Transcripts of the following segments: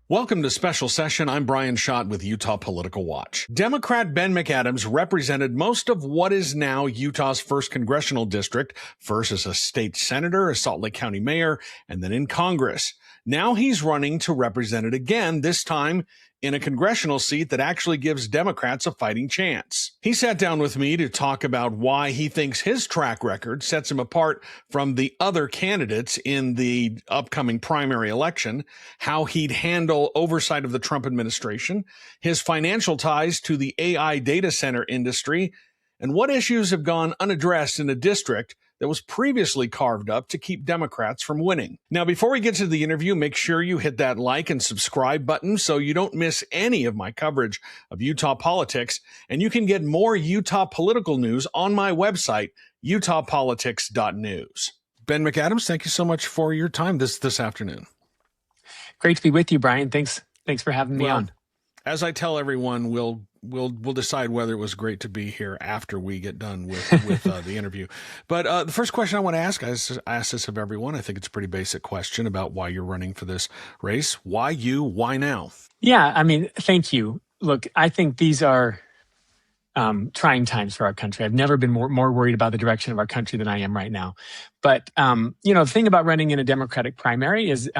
Welcome to Special Session. I'm Brian Schott with Utah Political Watch. Democrat Ben McAdams represented most of what is now Utah's 1st Congressional District, first as a state senator, a Salt Lake County mayor, and then in Congress. Now he's running to represent it again, this time in a congressional seat that actually gives Democrats a fighting chance. He sat down with me to talk about why he thinks his track record sets him apart from the other candidates in the upcoming primary election, how he'd handle oversight of the Trump administration, his financial ties to the AI data center industry, and what issues have gone unaddressed in a district that was previously carved up to keep Democrats from winning. Now, before we get to the interview, make sure you hit that like and subscribe button so you don't miss any of my coverage of Utah politics. And you can get more Utah political news on my website, utahpolitics.news. Ben McAdams, thank you so much for your time this afternoon. Great to be with you, Brian. Thanks for having me on. As I tell everyone, we'll decide whether it was great to be here after we get done with the interview. But the first question I want to ask, I ask this of everyone. I think it's a pretty basic question about why you're running for this race. Why you? Why now? Yeah, I mean, thank you. Look, I think these are trying times for our country. I've never been more worried about the direction of our country than I am right now. But the thing about running in a Democratic primary is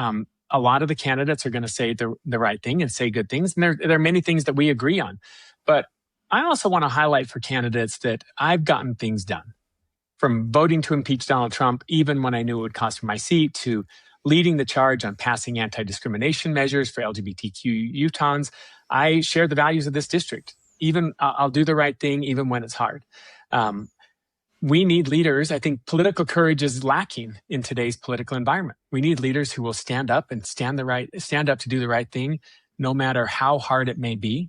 a lot of the candidates are going to say the right thing and say good things. And there are many things that we agree on. But I also want to highlight for candidates that I've gotten things done, from voting to impeach Donald Trump, even when I knew it would cost me my seat, to leading the charge on passing anti-discrimination measures for LGBTQ Utahns. I share the values of this district. Even I'll do the right thing, even when it's hard. We need leaders. I think political courage is lacking in today's political environment. We need leaders who will stand up and stand up to do the right thing, no matter how hard it may be.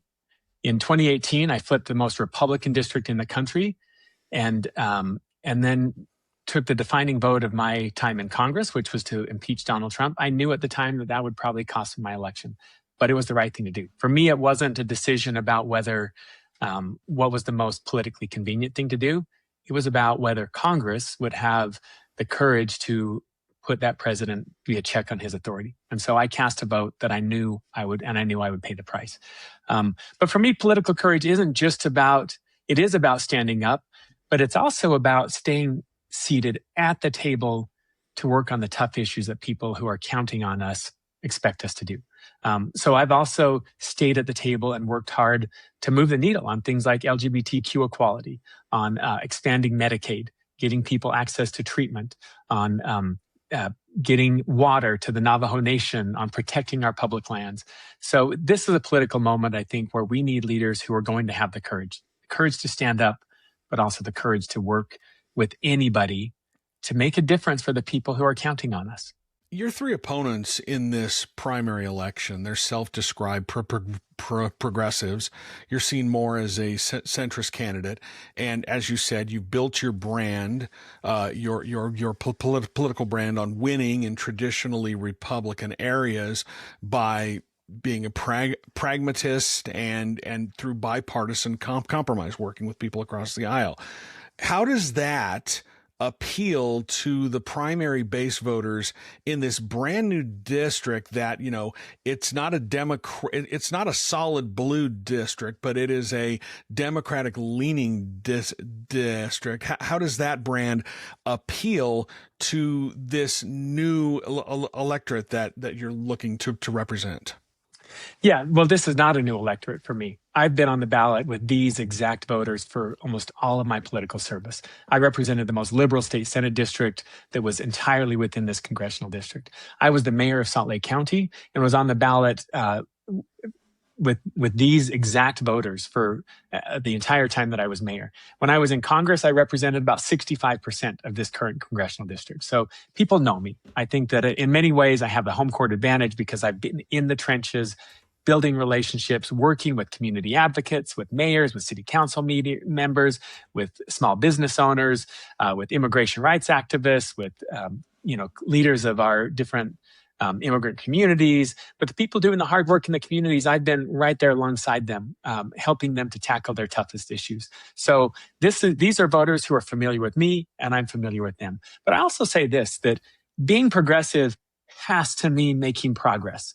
In 2018, I flipped the most Republican district in the country, and then took the defining vote of my time in Congress, which was to impeach Donald Trump. I knew at the time that would probably cost me my election, but it was the right thing to do. For me, it wasn't a decision about whether what was the most politically convenient thing to do. It was about whether Congress would have the courage to put that president be a check on his authority. And so I cast a vote that I knew I would, and I knew I would pay the price. But for me, political courage isn't just about, it is about standing up, but it's also about staying seated at the table to work on the tough issues that people who are counting on us expect us to do. So I've also stayed at the table and worked hard to move the needle on things like LGBTQ equality, on expanding Medicaid, getting people access to treatment, on getting water to the Navajo Nation, on protecting our public lands. So this is a political moment, I think, where we need leaders who are going to have the courage to stand up, but also the courage to work with anybody to make a difference for the people who are counting on us. Your three opponents in this primary election, they're self-described progressives. You're seen more as a centrist candidate. And as you said, you've built your brand, your political brand on winning in traditionally Republican areas by being a pragmatist and through bipartisan compromise, working with people across the aisle. How does that appeal to the primary base voters in this brand new district that, it's not it's not a solid blue district, but it is a Democratic leaning district? How does that brand appeal to this new electorate that you're looking to represent? Yeah, well, this is not a new electorate for me. I've been on the ballot with these exact voters for almost all of my political service. I represented the most liberal state Senate district that was entirely within this congressional district. I was the mayor of Salt Lake County and was on the ballot with these exact voters for the entire time that I was mayor. When I was in Congress, I represented about 65% of this current congressional district. So people know me. I think that in many ways I have the home court advantage because I've been in the trenches, building relationships, working with community advocates, with mayors, with city council members, with small business owners, with immigration rights activists, with leaders of our different immigrant communities, but the people doing the hard work in the communities, I've been right there alongside them, helping them to tackle their toughest issues. So these are voters who are familiar with me, and I'm familiar with them. But I also say this, that being progressive has to mean making progress.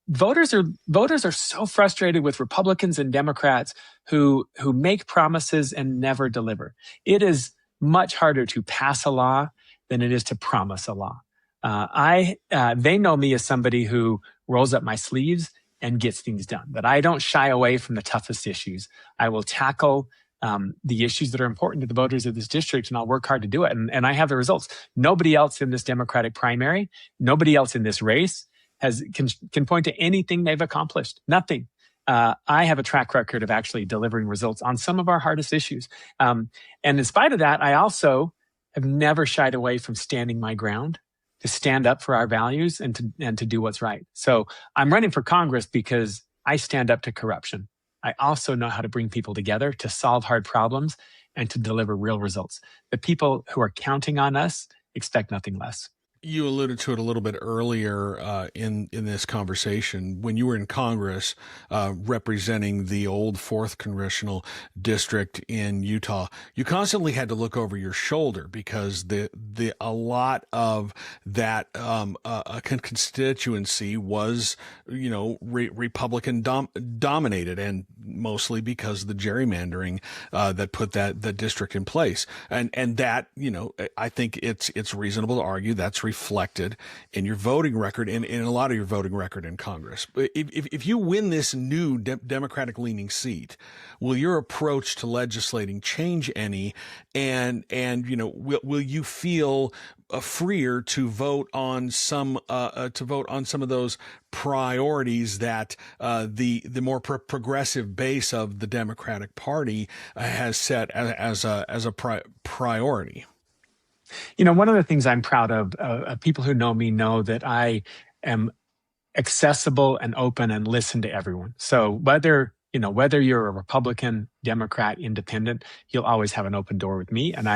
voters are so frustrated with Republicans and Democrats who make promises and never deliver. It is much harder to pass a law than it is to promise a law. They know me as somebody who rolls up my sleeves and gets things done. That I don't shy away from the toughest issues. I will tackle the issues that are important to the voters of this district, and I'll work hard to do it. And I have the results. Nobody else in this Democratic primary, nobody else in this race can point to anything they've accomplished. Nothing. I have a track record of actually delivering results on some of our hardest issues. And in spite of that, I also have never shied away from standing my ground, to stand up for our values and to do what's right. So I'm running for Congress because I stand up to corruption. I also know how to bring people together to solve hard problems and to deliver real results. The people who are counting on us expect nothing less. You alluded to it a little bit earlier in this conversation. When you were in Congress representing the old 4th Congressional District in Utah, you constantly had to look over your shoulder because a lot of that constituency was, Republican dominated, and mostly because of the gerrymandering that put that district in place. And that, I think it's reasonable to argue that's reflected in your voting record, in a lot of your voting record in Congress. If you win this new Democratic leaning seat, will your approach to legislating change any? And will you feel freer to vote on some of those priorities that the more progressive base of the Democratic Party has set as a priority? One of the things I'm proud of, people who know me know that I am accessible and open and listen to everyone. So whether you're a Republican, Democrat, Independent, you'll always have an open door with me. And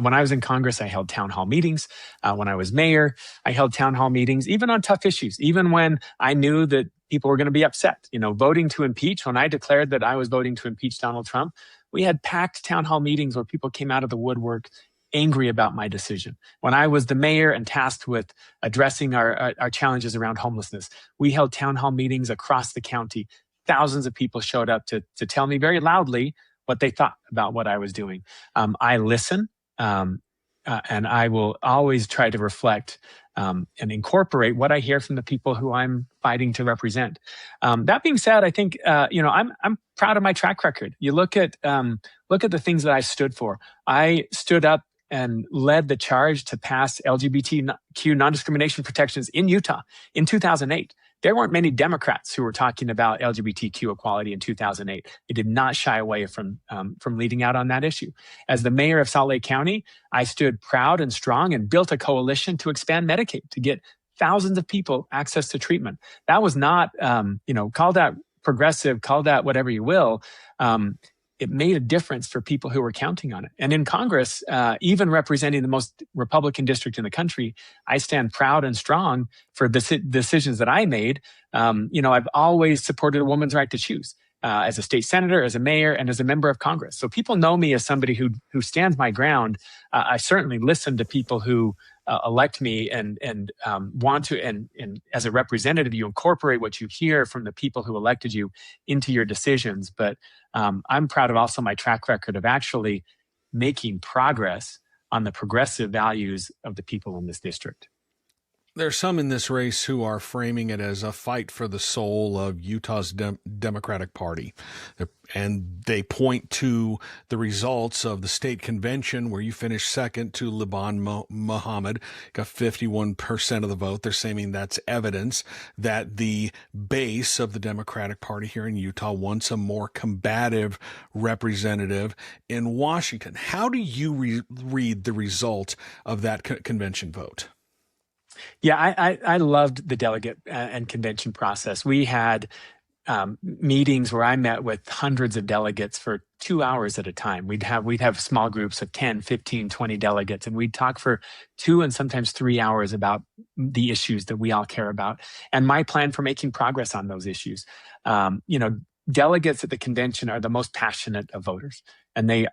when I was in Congress, I held town hall meetings. When I was mayor, I held town hall meetings, even on tough issues, even when I knew that people were going to be upset. Voting to impeach, when I declared that I was voting to impeach Donald Trump, we had packed town hall meetings where people came out of the woodwork angry about my decision. When I was the mayor and tasked with addressing our challenges around homelessness, we held town hall meetings across the county. Thousands of people showed up to tell me very loudly what they thought about what I was doing. I listen, and I will always try to reflect and incorporate what I hear from the people who I'm fighting to represent. That being said, I think I'm proud of my track record. You look at the things that I stood for. I stood up and led the charge to pass LGBTQ non-discrimination protections in Utah in 2008. There weren't many Democrats who were talking about LGBTQ equality in 2008. They did not shy away from leading out on that issue. As the mayor of Salt Lake County, I stood proud and strong and built a coalition to expand Medicaid, to get thousands of people access to treatment. That was not, call that progressive, call that whatever you will. It made a difference for people who were counting on it. And in Congress, even representing the most Republican district in the country, I stand proud and strong for the decisions that I made. I've always supported a woman's right to choose as a state senator, as a mayor, and as a member of Congress. So people know me as somebody who stands my ground. I certainly listen to people who elect me and want to, and as a representative, you incorporate what you hear from the people who elected you into your decisions. But I'm proud of also my track record of actually making progress on the progressive values of the people in this district. There's some in this race who are framing it as a fight for the soul of Utah's Democratic Party. And they point to the results of the state convention where you finished second to Liban Mohammed, got 51% of the vote. They're saying that's evidence that the base of the Democratic Party here in Utah wants a more combative representative in Washington. How do you read the result of that convention vote? Yeah, I loved the delegate and convention process. We had meetings where I met with hundreds of delegates for 2 hours at a time. We'd have small groups of 10, 15, 20 delegates, and we'd talk for 2 and sometimes 3 hours about the issues that we all care about and my plan for making progress on those issues. Delegates at the convention are the most passionate of voters, and they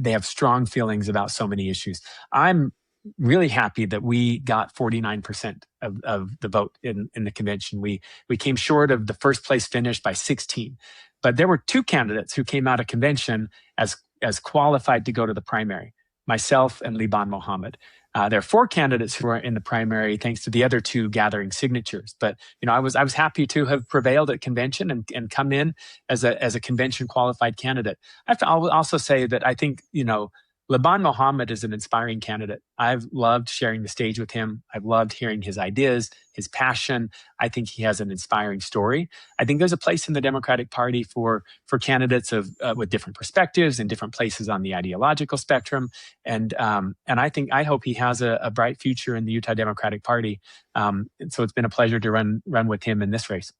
have strong feelings about so many issues. I'm really happy that we got 49% of the vote in the convention. We came short of the first place finish by 16. But there were two candidates who came out of convention as qualified to go to the primary, myself and Liban Mohammed. There are four candidates who are in the primary thanks to the other two gathering signatures. But I was happy to have prevailed at convention and come in as a convention qualified candidate. I'll also say that I think Liban Mohammed is an inspiring candidate. I've loved sharing the stage with him. I've loved hearing his ideas, his passion. I think he has an inspiring story. I think there's a place in the Democratic Party for candidates with different perspectives and different places on the ideological spectrum. And I hope he has a bright future in the Utah Democratic Party. And so it's been a pleasure to run with him in this race.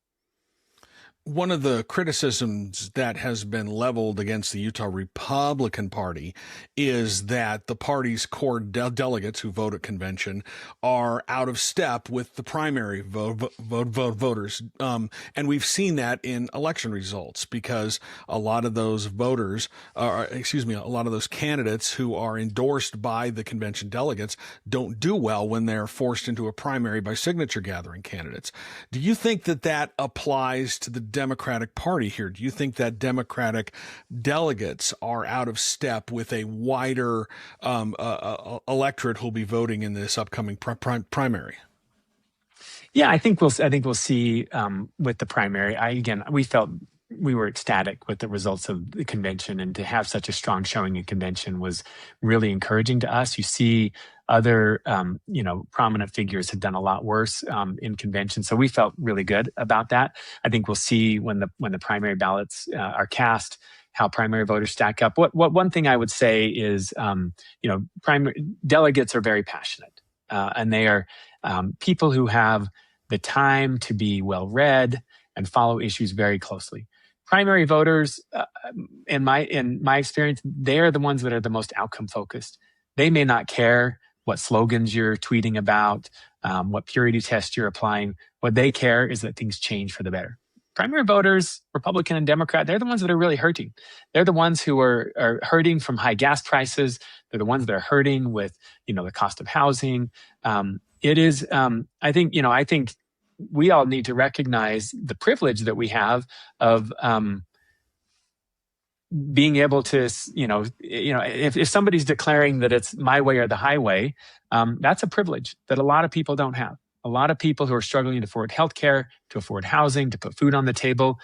One of the criticisms that has been leveled against the Utah Republican Party is that the party's core delegates who vote at convention are out of step with the primary voters. And we've seen that in election results because a lot of those a lot of those candidates who are endorsed by the convention delegates don't do well when they're forced into a primary by signature gathering candidates. Do you think that applies to the Democratic Party here? Do you think that Democratic delegates are out of step with a wider electorate who'll be voting in this upcoming primary? Yeah, I think we'll see with the primary. We felt we were ecstatic with the results of the convention, and to have such a strong showing in convention was really encouraging to us. You see other, prominent figures have done a lot worse in convention, so we felt really good about that. I think we'll see when the primary ballots are cast how primary voters stack up. What one thing I would say is, primary delegates are very passionate, and they are people who have the time to be well read and follow issues very closely. Primary voters, in my experience, they are the ones that are the most outcome focused. They may not care what slogans you're tweeting about, what purity test you're applying. What they care is that things change for the better. Primary voters, Republican and Democrat, they're the ones that are really hurting. They're the ones who are hurting from high gas prices. They're the ones that are hurting with, the cost of housing. It is, I think we all need to recognize the privilege that we have of being able to, if somebody's declaring that it's my way or the highway, that's a privilege that a lot of people don't have. A lot of people who are struggling to afford healthcare, to afford housing, to put food on the table,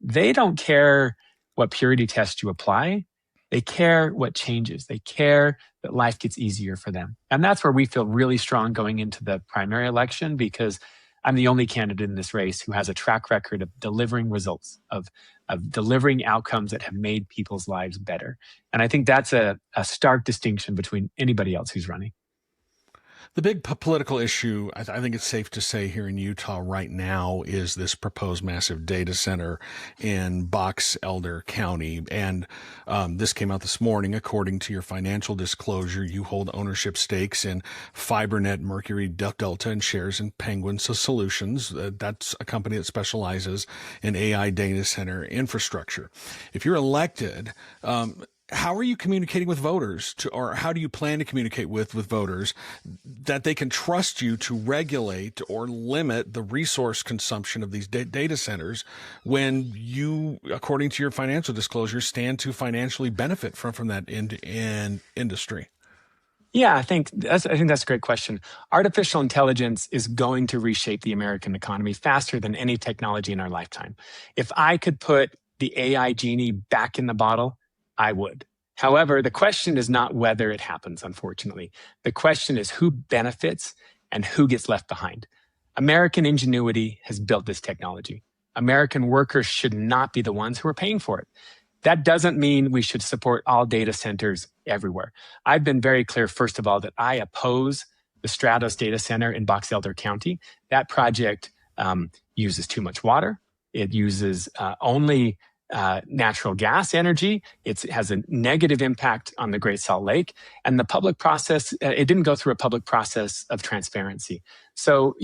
they don't care what purity test you apply. They care what changes. They care that life gets easier for them. And that's where we feel really strong going into the primary election, because I'm the only candidate in this race who has a track record of delivering results, of delivering outcomes that have made people's lives better. And I think that's a stark distinction between anybody else who's running. The big political issue, I think it's safe to say here in Utah right now, is this proposed massive data center in Box Elder County. And this came out this morning. According to your financial disclosure, you hold ownership stakes in FiberNet, Mercury Delta, and shares in Penguin Solutions. That's a company that specializes in AI data center infrastructure. If you're elected, how are you communicating with voters or how do you plan to communicate with voters that they can trust you to regulate or limit the resource consumption of these data centers when you, according to your financial disclosure, stand to financially benefit from that industry? Yeah, I think that's a great question. Artificial intelligence is going to reshape the American economy faster than any technology in our lifetime. If I could put the AI genie back in the bottle, I would. However, the question is not whether it happens, unfortunately. The question is who benefits and who gets left behind. American ingenuity has built this technology. American workers should not be the ones who are paying for it. That doesn't mean we should support all data centers everywhere. I've been very clear, first of all, that I oppose the Stratos data center in Box Elder County. That project uses too much water. It uses only natural gas energy. It has a negative impact on the Great Salt Lake. And the public process, it didn't go through a public process of transparency. So,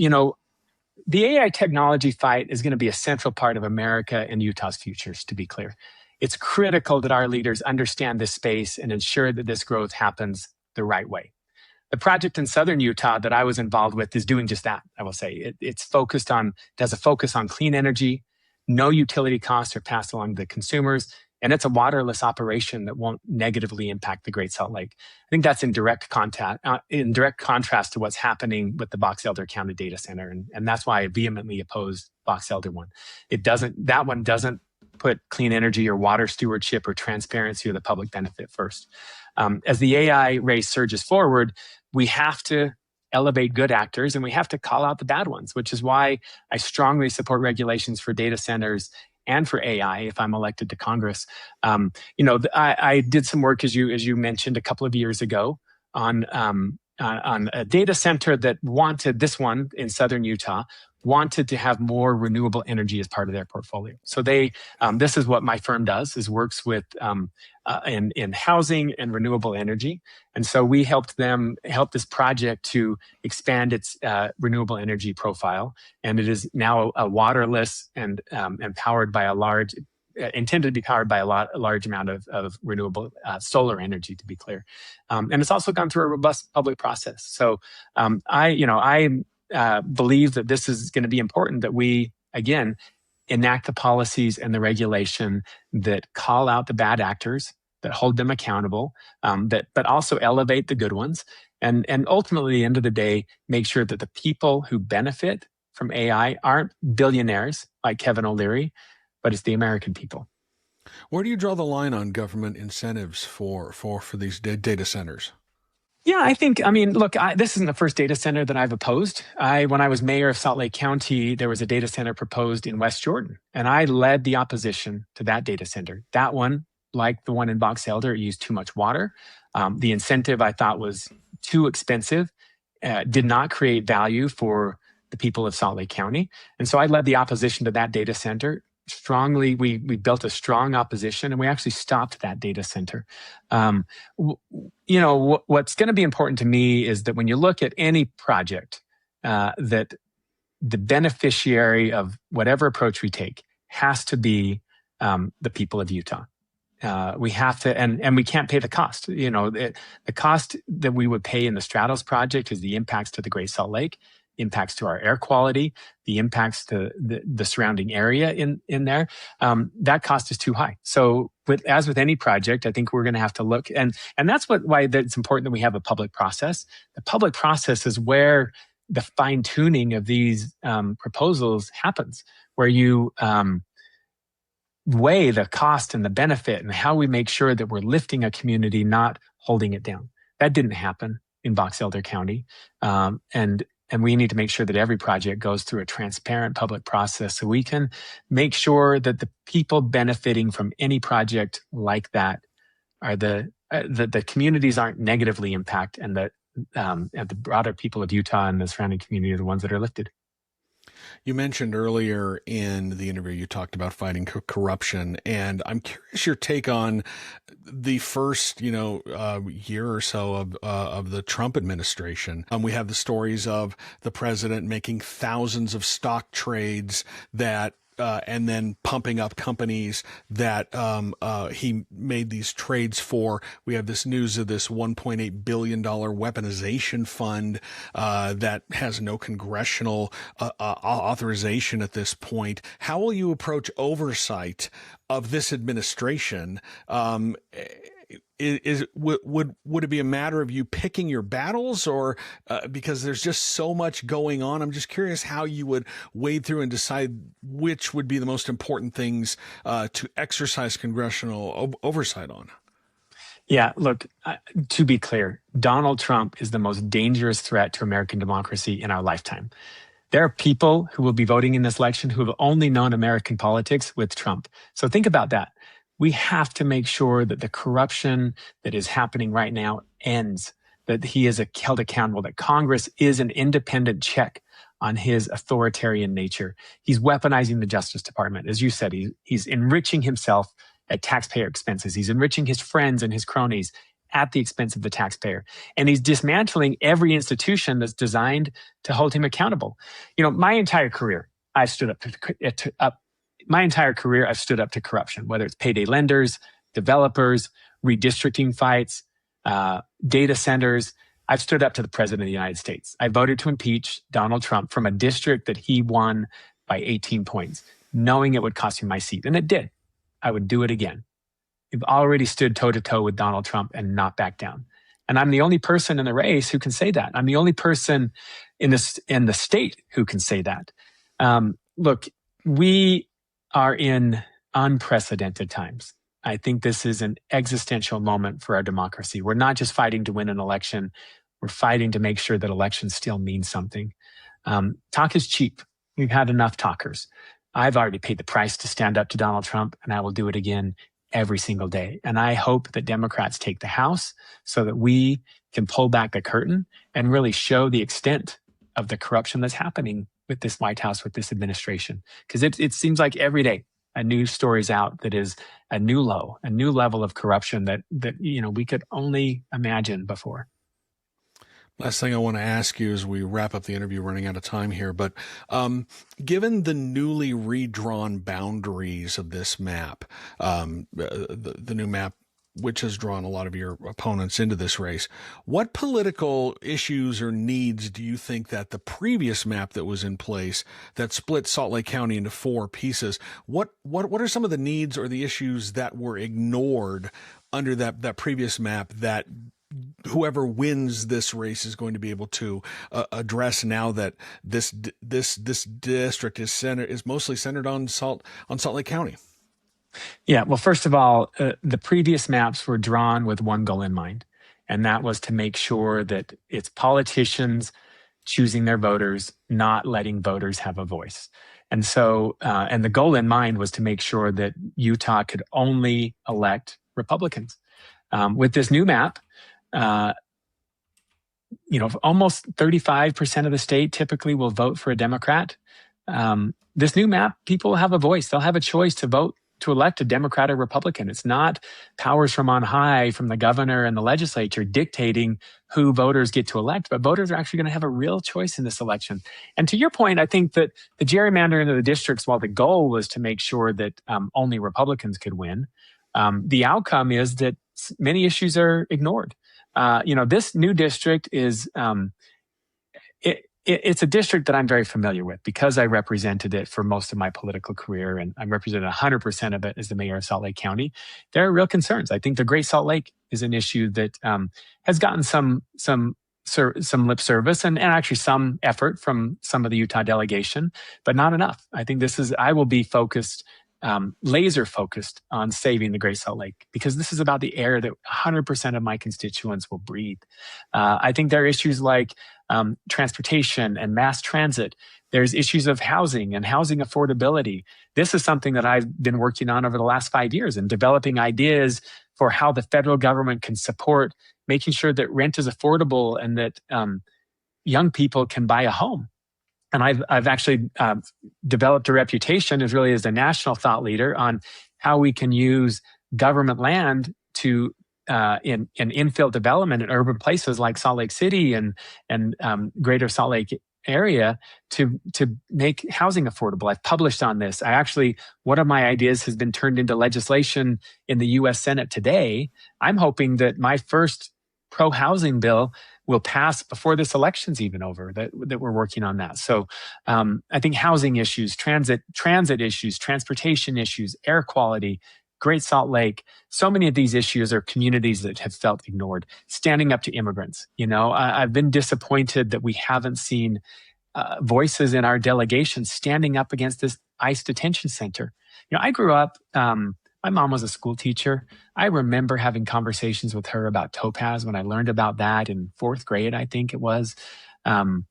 the AI technology fight is going to be a central part of America and Utah's futures, to be clear. It's critical that our leaders understand this space and ensure that this growth happens the right way. The project in southern Utah that I was involved with is doing just that. I will say it has a focus on clean energy. No utility costs are passed along to consumers, and it's a waterless operation that won't negatively impact the Great Salt Lake. I think that's in direct contrast to what's happening with the Box Elder County data center, and that's why I vehemently oppose Box Elder one. That one doesn't put clean energy or water stewardship or transparency or the public benefit first. As the AI race surges forward, we have to elevate good actors and we have to call out the bad ones, which is why I strongly support regulations for data centers and for AI if I'm elected to Congress. I did some work, as you mentioned, a couple of years ago on a data center that wanted, this one in southern Utah, wanted to have more renewable energy as part of their portfolio. So this is what my firm does, is works with in housing and renewable energy. And so we helped this project to expand its renewable energy profile. And it is now a waterless and powered by intended to be powered by a large amount of renewable solar energy, to be clear. And it's also gone through a robust public process. So I believe that this is going to be important, that we, again, enact the policies and the regulation that call out the bad actors, that hold them accountable, but also elevate the good ones. And ultimately, at the end of the day, make sure that the people who benefit from AI aren't billionaires like Kevin O'Leary, but it's the American people. Where do you draw the line on government incentives for these data centers? Yeah, look, this isn't the first data center that I've opposed. When I was mayor of Salt Lake County, there was a data center proposed in West Jordan, and I led the opposition to that data center. That one, like the one in Box Elder, used too much water. The incentive, I thought, was too expensive, did not create value for the people of Salt Lake County. And so I led the opposition to that data center. Strongly, we built a strong opposition, and we actually stopped that data center. What's going to be important to me is that when you look at any project, that the beneficiary of whatever approach we take has to be the people of Utah. We have to, and we can't pay the cost. The cost that we would pay in the Stratos project is the impacts to the Great Salt Lake, impacts to our air quality, the impacts to the surrounding area in there. That cost is too high. So as with any project, I think we're going to have to look, and that's why it's important that we have a public process. The public process is where the fine tuning of these proposals happens, where you weigh the cost and the benefit and how we make sure that we're lifting a community, not holding it down. That didn't happen in Box Elder County. And we need to make sure that every project goes through a transparent public process so we can make sure that the people benefiting from any project like that are the communities aren't negatively impacted, and that the broader people of Utah and the surrounding community are the ones that are lifted. You mentioned earlier in the interview, you talked about fighting corruption, and I'm curious your take on the first, year or so of the Trump administration. We have the stories of the president making thousands of stock trades that and then pumping up companies that he made these trades for. We have this news of this $1.8 billion weaponization fund that has no congressional authorization at this point. How will you approach oversight of this administration? Would it be a matter of you picking your battles, or because there's just so much going on? I'm just curious how you would wade through and decide which would be the most important things to exercise congressional oversight on. Yeah, look, to be clear, Donald Trump is the most dangerous threat to American democracy in our lifetime. There are people who will be voting in this election who have only known American politics with Trump. So think about that. We have to make sure that the corruption that is happening right now ends, that he is held accountable, that Congress is an independent check on his authoritarian nature. He's weaponizing the Justice Department. As you said, he's enriching himself at taxpayer expenses. He's enriching his friends and his cronies at the expense of the taxpayer. And he's dismantling every institution that's designed to hold him accountable. My entire career, I've stood up to corruption, whether it's payday lenders, developers, redistricting fights, data centers. I've stood up to the president of the United States. I voted to impeach Donald Trump from a district that he won by 18 points, knowing it would cost me my seat. And it did. I would do it again. We've already stood toe-to-toe with Donald Trump and not back down. And I'm the only person in the race who can say that. I'm the only person in the state who can say that. Look, we are in unprecedented times. I think this is an existential moment for our democracy. We're not just fighting to win an election. We're fighting to make sure that elections still mean something. Talk is cheap. We've had enough talkers. I've already paid the price to stand up to Donald Trump, and I will do it again every single day. And I hope that Democrats take the House so that we can pull back the curtain and really show the extent of the corruption that's happening with this White House, with this administration. Because it seems like every day a new story's out that is a new low, a new level of corruption that we could only imagine before. Last thing I want to ask you as we wrap up the interview, running out of time here, but given the newly redrawn boundaries of this map, the new map, which has drawn a lot of your opponents into this race, what political issues or needs do you think that the previous map that was in place that split Salt Lake County into 4 pieces, what are some of the needs or the issues that were ignored under that previous map that whoever wins this race is going to be able to address now that this district is mostly centered on Salt Lake County? Yeah, well, first of all, the previous maps were drawn with one goal in mind, and that was to make sure that it's politicians choosing their voters, not letting voters have a voice. And so, and the goal in mind was to make sure that Utah could only elect Republicans. With this new map, almost 35% of the state typically will vote for a Democrat. This new map, people will have a voice. They'll have a choice to vote to elect a Democrat or Republican. It's not powers from on high, from the governor and the legislature dictating who voters get to elect, but voters are actually going to have a real choice in this election. And to your point, I think that the gerrymandering of the districts, while the goal was to make sure that only Republicans could win, the outcome is that many issues are ignored. This new district is, it's a district that I'm very familiar with because I represented it for most of my political career, and I represented 100% of it as the mayor of Salt Lake County. There are real concerns. I think the Great Salt Lake is an issue that has gotten some lip service and actually some effort from some of the Utah delegation, but not enough. I think I will be focused, laser focused on saving the Great Salt Lake, because this is about the air that 100% of my constituents will breathe. I think there are issues like transportation and mass transit. There's issues of housing and housing affordability. This is something that I've been working on over the last 5 years and developing ideas for how the federal government can support making sure that rent is affordable and that young people can buy a home. And I've actually developed a reputation as a national thought leader on how we can use government land to in infill development in urban places like Salt Lake City and greater Salt Lake area to make housing affordable. I've published on this. One of my ideas has been turned into legislation in the U.S. Senate today. I'm hoping that my first pro-housing bill will pass before this election's even over, that we're working on that. So I think housing issues, transit issues, transportation issues, air quality, Great Salt Lake, so many of these issues are communities that have felt ignored. Standing up to immigrants. I've been disappointed that we haven't seen voices in our delegation standing up against this ICE detention center. I grew up, my mom was a school teacher. I remember having conversations with her about Topaz when I learned about that in 4th grade, I think it was. And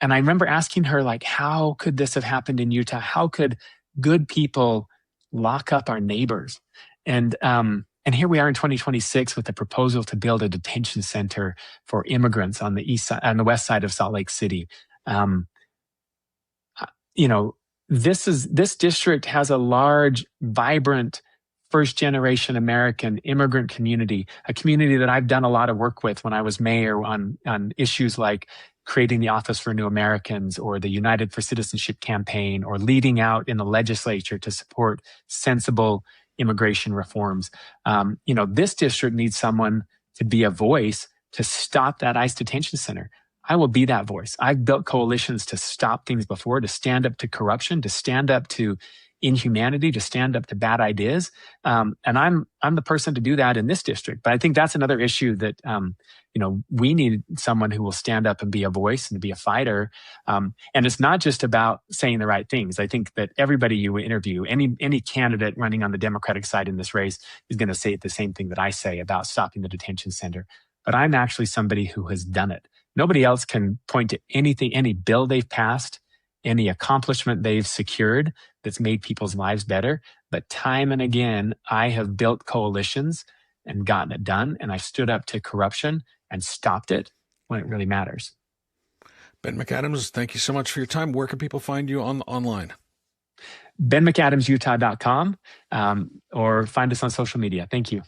I remember asking her, how could this have happened in Utah? How could good people lock up our neighbors? And here we are in 2026 with a proposal to build a detention center for immigrants on the west side of Salt Lake City. This district has a large, vibrant, first-generation American immigrant community, a community that I've done a lot of work with when I was mayor on issues like creating the Office for New Americans or the United for Citizenship campaign or leading out in the legislature to support sensible immigration reforms. This district needs someone to be a voice to stop that ICE detention center, I will be that voice. I've built coalitions to stop things before, to stand up to corruption, to stand up to inhumanity, to stand up to bad ideas. And I'm the person to do that in this district. But I think that's another issue that, we need someone who will stand up and be a voice and be a fighter. And it's not just about saying the right things. I think that everybody you interview, any candidate running on the Democratic side in this race is going to say the same thing that I say about stopping the detention center. But I'm actually somebody who has done it. Nobody else can point to anything, any bill they've passed, any accomplishment they've secured that's made people's lives better. But time and again, I have built coalitions and gotten it done. And I've stood up to corruption and stopped it when it really matters. Ben McAdams, thank you so much for your time. Where can people find you online? BenMcAdamsUtah.com or find us on social media. Thank you.